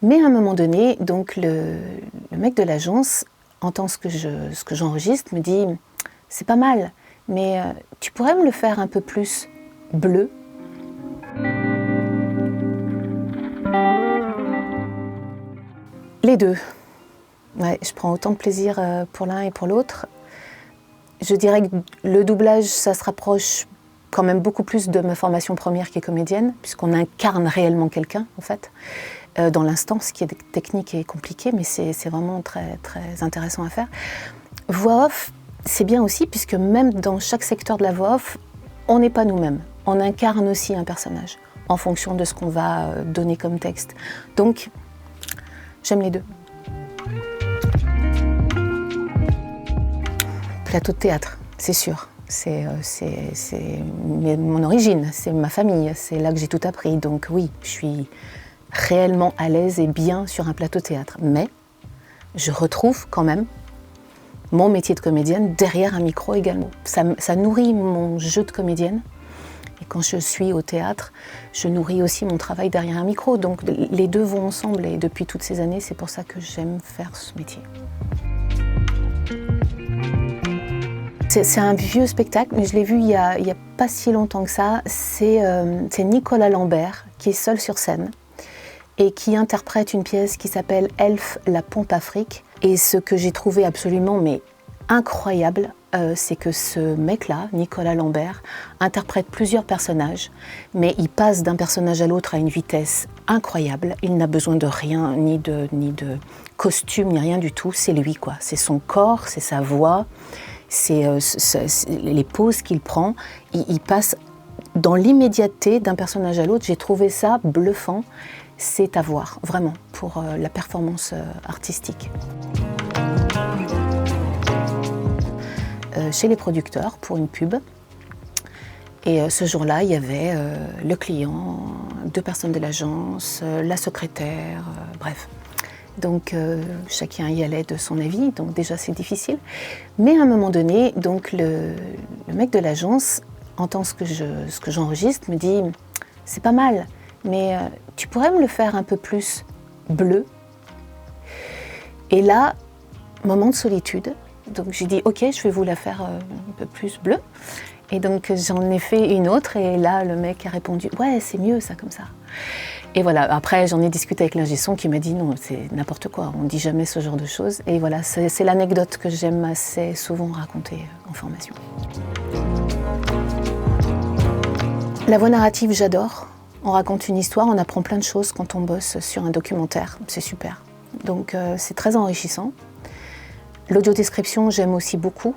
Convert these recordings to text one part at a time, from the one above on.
Mais à un moment donné, donc le mec de l'agence entend ce que j'enregistre, me dit « c'est pas mal, mais tu pourrais me le faire un peu plus bleu ?» Les deux. Ouais, je prends autant de plaisir pour l'un et pour l'autre. Je dirais que le doublage, ça se rapproche quand même beaucoup plus de ma formation première qui est comédienne, puisqu'on incarne réellement quelqu'un, en fait, dans l'instant, ce qui est technique et compliqué, mais c'est vraiment très, très intéressant à faire. Voix off, c'est bien aussi, puisque même dans chaque secteur de la voix off, on n'est pas nous-mêmes. On incarne aussi un personnage, en fonction de ce qu'on va donner comme texte. Donc, j'aime les deux. Plateau de théâtre, c'est sûr. C'est mon origine, c'est ma famille, c'est là que j'ai tout appris. Donc oui, je suis réellement à l'aise et bien sur un plateau de théâtre. Mais je retrouve quand même mon métier de comédienne derrière un micro également. Ça nourrit mon jeu de comédienne. Et quand je suis au théâtre, je nourris aussi mon travail derrière un micro. Donc les deux vont ensemble et depuis toutes ces années, c'est pour ça que j'aime faire ce métier. C'est un vieux spectacle, mais je l'ai vu il y a pas si longtemps que ça. C'est Nicolas Lambert qui est seul sur scène et qui interprète une pièce qui s'appelle Elf, la pompe Afrique. Et ce que j'ai trouvé absolument incroyable, c'est que ce mec-là, Nicolas Lambert, interprète plusieurs personnages, mais il passe d'un personnage à l'autre à une vitesse incroyable. Il n'a besoin de rien, ni de costume, ni rien du tout. C'est lui, quoi. C'est son corps, c'est sa voix. C'est les pauses qu'il prend, il passe dans l'immédiateté d'un personnage à l'autre. J'ai trouvé ça bluffant. C'est à voir, vraiment, pour la performance artistique. Chez les producteurs, pour une pub. Et ce jour-là, il y avait le client, 2 personnes de l'agence, la secrétaire, bref. Donc chacun y allait de son avis, donc déjà c'est difficile. Mais à un moment donné, donc le mec de l'agence entend ce que j'enregistre, me dit « c'est pas mal, mais tu pourrais me le faire un peu plus bleu ?» Et là, moment de solitude, donc j'ai dit « ok, je vais vous la faire un peu plus bleue ». Et donc j'en ai fait une autre et là le mec a répondu « ouais, c'est mieux ça comme ça ». Et voilà, après j'en ai discuté avec l'ingé son qui m'a dit non, c'est n'importe quoi, on ne dit jamais ce genre de choses. Et voilà, c'est l'anecdote que j'aime assez souvent raconter en formation. La voix narrative, j'adore. On raconte une histoire, on apprend plein de choses quand on bosse sur un documentaire, c'est super. Donc c'est très enrichissant. L'audiodescription, j'aime aussi beaucoup.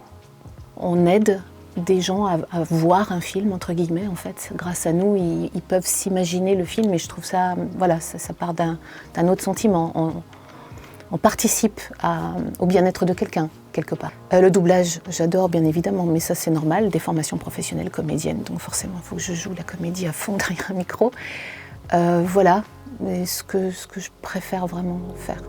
On aide des gens à voir un film, entre guillemets, en fait. Grâce à nous, ils peuvent s'imaginer le film et je trouve ça, voilà, ça part d'un autre sentiment. On participe au bien-être de quelqu'un, quelque part. Le doublage, j'adore, bien évidemment, mais ça, c'est normal, des formations professionnelles comédiennes, donc forcément, il faut que je joue la comédie à fond derrière un micro. Voilà, ce que je préfère vraiment faire.